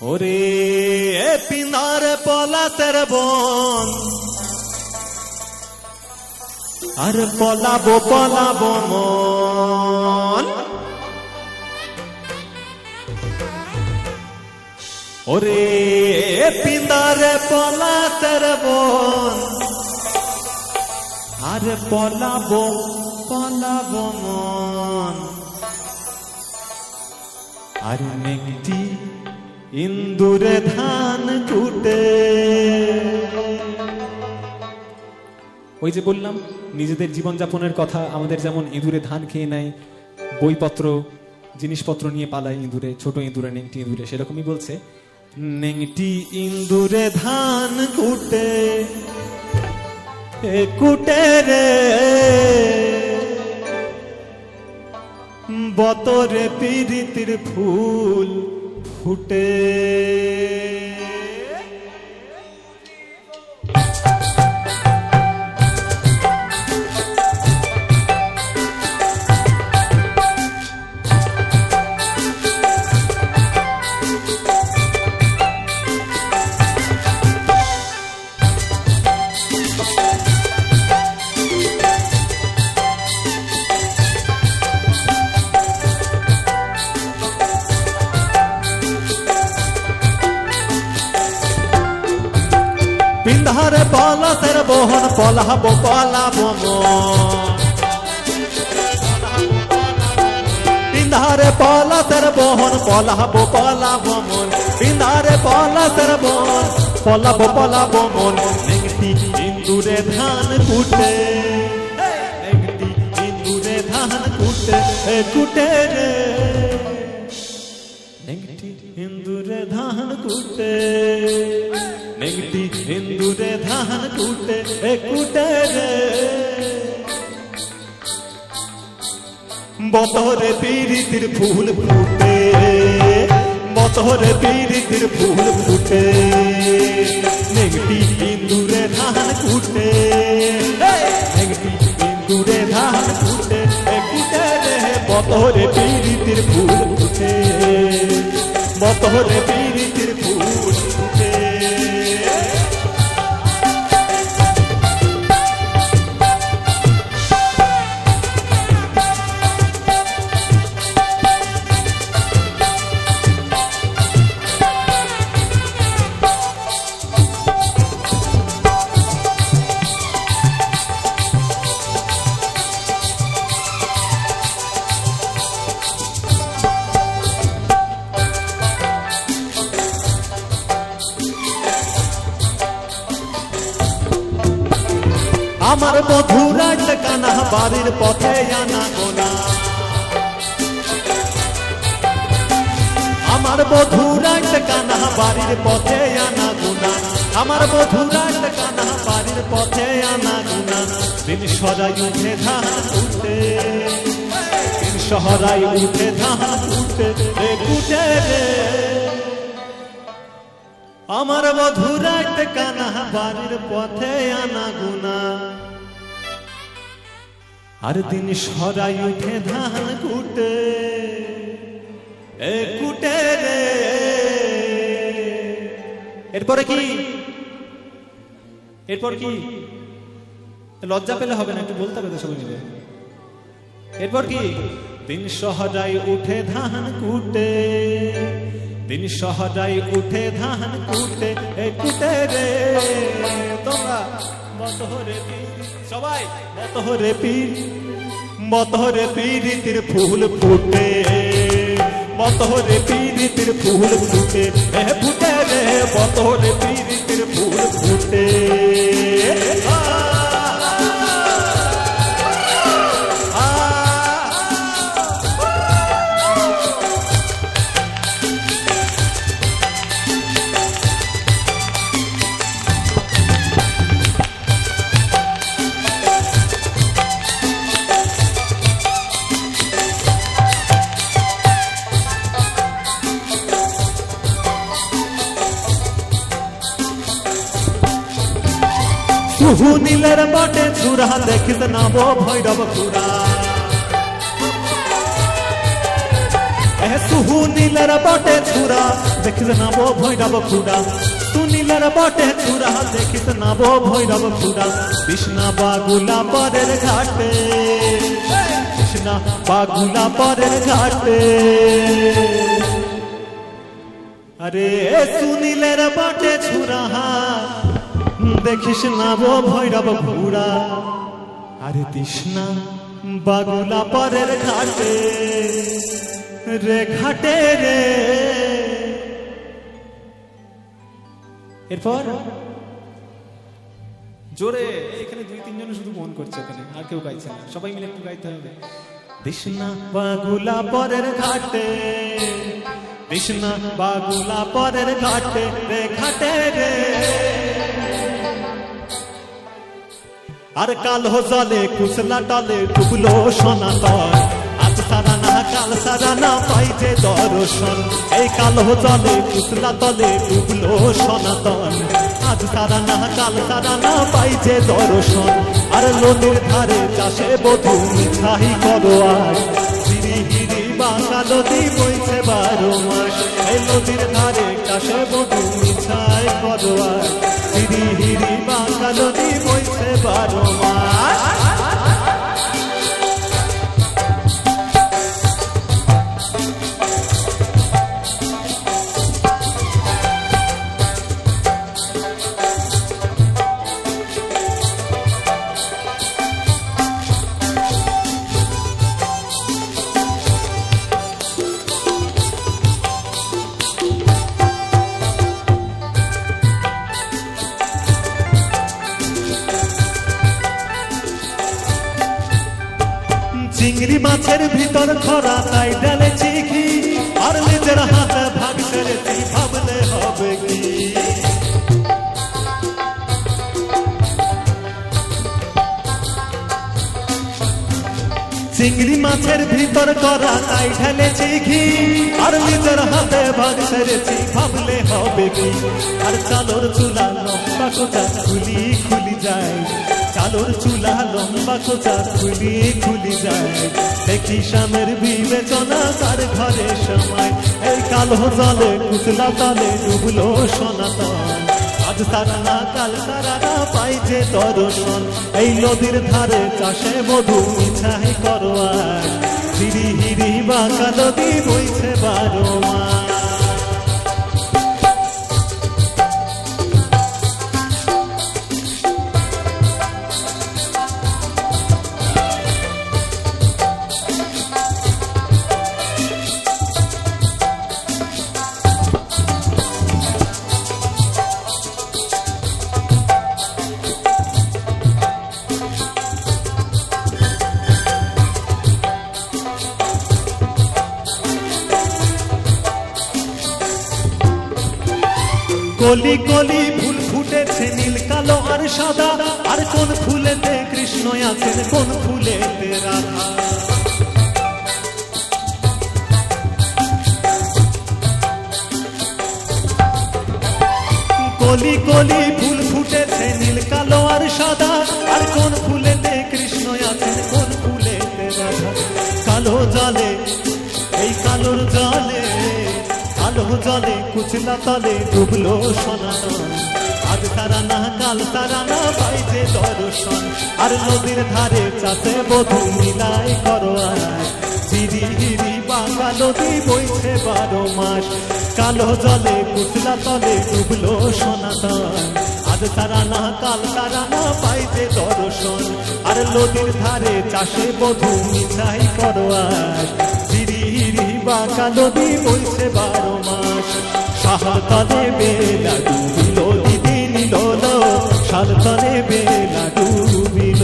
ওরে পিন্দার পলাশের বন, আর পলাবো পলাবো মন। ওরে পিন্দার পলাশের বন, আর পলাবো পলাবো মন। আর মেঘটি ইন্দুরে ধান কুটে। ওই যে বললাম নিজেদের জীবনযাপনের কথা, আমাদের যেমন ইঁদুরে ধান খেয়ে নেয়, বইপত্র জিনিসপত্র নিয়ে পালায় ইঁদুরে, ছোট ইঁদুরে, নেংটি ইঁদুরে, সেরকমই বলছে নেংটি ইন্দুরে ধান কুটে, কুটে রে বতরে পিরিতির ফুল ফুটে। পিন্ধারে পলাশের বহন, পলাবো পলাবো মন। পিন্ধারে পলাশের বহন, পলাবো পলাবো মন। পিন্ধারে পলাশের বহন, পলাবো পলাবো মন। নেংটি ইন্দুরে ধান কুটে, নেংটি ইন্দুরে ধান কুটে, কুটে রে নেংটি ইন্দুরে ধান কুটে, নেংটি ইন্দুরে ধান কুটে, কুটে রে বতরে পিরিতির ফুল ফুটে, বতরে পিরিতির ফুল ফুটে। নেংটি ইন্দুরে ধান কুটে, নেংটি ইন্দুরে ধান কুটে, কুটে রে বতরে পিরিতির ফুল ফুটে, বতরে পিরিতির ফুল ফুটে। আমার মধুরাজ কানা বাড়ির পথে আনা গোনা, আমার মধুরাজ কানা বাড়ির পথে আনা গুনা, আমার মধুরাজ কানা বাড়ির পথে আনা গুনা। দিন সরাই উঠে ধান কুটে, দিন সরাই উঠে ধান কুটে, কুটে রে আমার মধুরাজ কানা বাড়ির পথে আনা গুনা। আর দিন সরাই উঠে ধান কুটে, কুটে রে। এরপরে কি, এরপর কি? লজ্জা পেলে হবে না, একটু বলতে হবে তো সবাই মিলে। এরপর কি? দিন সরাই উঠে ধান কুটে, দিন সরাই উঠে ধান কুটে, কুটে রে তোমরা বতরে সবাই বতরে পীর, বতরে পিরিতির ফুল ফুটে, বতরে পিরিতির ফুল ফুটে, ফুটে রে বতরে পিরিতির ফুল ফুটে। শুভু নীলের বটে চূড়া, দেখিস নাম ভৈরব চূড়া। সুনীলের বটে ছুরা দেখিস না বো ভৈরব খুড়া, সুনীলের বটে ছুরা দেখিস না বো ভৈরব খুড়া, কৃষ্ণা বাগুলা পরের ঘাটে, কৃষ্ণা বাগুলা পরের ঘাটে। আরে সুনীলের বটে ছুরা দেখিস না বো ভৈরব খুড়া, আরে তৃষ্ণা বাগুলা পরের ঘাটে রে ঘাটে রে। এরপর জোরে এখানে 2-3 জন শুধু মন করছে, এখানে আর কেউ গাইছে না, সবাই মিলে একটু গাইতে হবে। তৃষ্ণা বাগুলা পরের ঘাটে, তৃষ্ণা বাগুলা পরের ঘাটে রে ঘাটে রে। আর কালো জলে কুচলা টলে ডুবলো সনাতন, আজ সারা না কাল সারা না পাই যে দর্শন। এই কালো জলে কুচলা তলে ডুবলো সনাতন, আজ সারা না কাল সারা না পাই যে দর্শন। আর নদীর ধারে চাষে বধূ মিছাই করো আর, হিরি হিরি বাঁকা নদী বইছে 12 মাস। এই নদীর ধারে চাষে বধূ মিছাই করো আর, হিরি হিরি বাঁকা নদী বইছে 12 মাস। চিংড়ি মাছের ভিতর খরা তাই ডালে চিখি, আর নিজের হাতে ভাগ করেছি ভাবলে হবে কি। চিংড়ি মাছের ভিতর করা তাই ঢেলেছি ঘি, আর নিজের হাতে ভাগ করেছি ভাবলে হবে কি। আর চালোর চুলা লম্বা কোচা খুলি খুলি যায়, চালোর চুলা লম্বা কোচা খুলি খুলি যায়। দেখি স্বামীর বিবেচনা তার ঘরে সময়, এই কালো জলে কুচলা তলে ডুবলো সনাতন, আজ সারা না কাল সারা না পাই যে দর্শন। এই নদীর ধারে চাষে বধূ মিছাই করো আর, হিরি হিরি বাঁকা নদী বইছে 12 মাস। কলি কলি ফুল ফুটেছে নীল কালো আর সাদা, আর কোন ফুলেতে কৃষ্ণ আছেন কোন ফুলেতে রাধা। কলি কলি ফুল ফুটেছে নীল কালো আর সাদা, আর কোন ফুলেতে কৃষ্ণ আছেন কোন ফুলেতে রাধা। কালো জলে এই কালোর জলে, কালো জলে কুচলা তলে ডুবলো সনাতন, আজ তারা না কাল তারা না পাই যে দর্শন। আর নদীর ধারে চাষে বধূ মিলাই করো আর, হিরি হিরি বাঁকা নদী বইছে 12 মাস। কালো জলে কুচলা তলে ডুবলো সনাতন, আজ তারা না কাল তারা না পাই যে দর্শন। আর নদীর ধারে চাষে বধূ মিছাই করো আর, হিরি হিরি বাঁকা নদী বইছে 12 মাস। শাল তলে বেলা ডুবিল দিদি নিল, শাল তলে বেলা ডুবিল,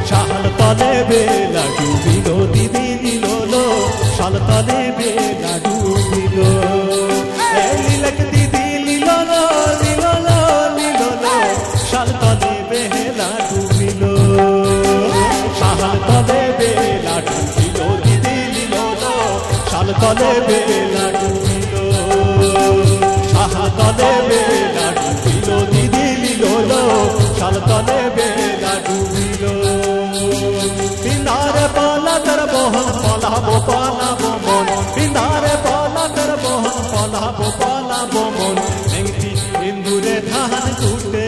শাল তলে বেলা ডুবিল দিদি নিল, শাল তলে বেলা ডুবিল। লিলক দিদি নিল নিল নিল, শাল তলে বেলা ডুবিল, শাল তলে বেলা ডুবিল দিদি নিল, শাল তলে বেলা ডুবিল, শাল তলে বেলা ডুবিল দিদি নিল, শাল তলে বেলা ডুবিল। বিনারে পালা তার বহন পালাবো পালাবো মন, বদলাবো মন একটি ইন্দুরে ধান কুটে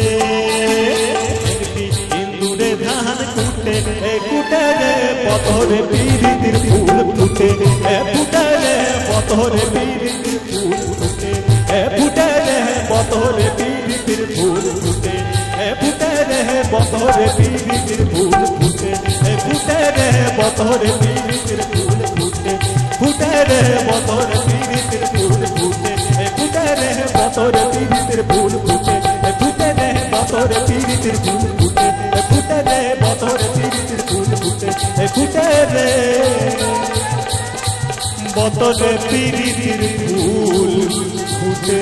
একটি ইন্দুরে ধান কুটে এ কুটে রে পতরে পিরিতির ফুল ফুটে এ ফুটে রে পতরে পিরিতির ফুল ফুটে এ ফুটে রে পতরে পিরিতির ফুল ফুটে এ ফুটে রে পতরে পিরিতির ফুল ফুটে এ ফুটে রে পতরে পিরিতির ফুল ফুটে ফুটে রে পতরে পিরিতির ফুল ফুটে এ ফুটে রে পতরে পিরিতির ফুল ফুটে এ ফুটে রে পতরে পিরিতির ফুল ফুটে এ ফুটে রে পতরে পিরিতির ফুল ফুটে এ ফুটে রে পতরে পিরিতির ফুল ফুটে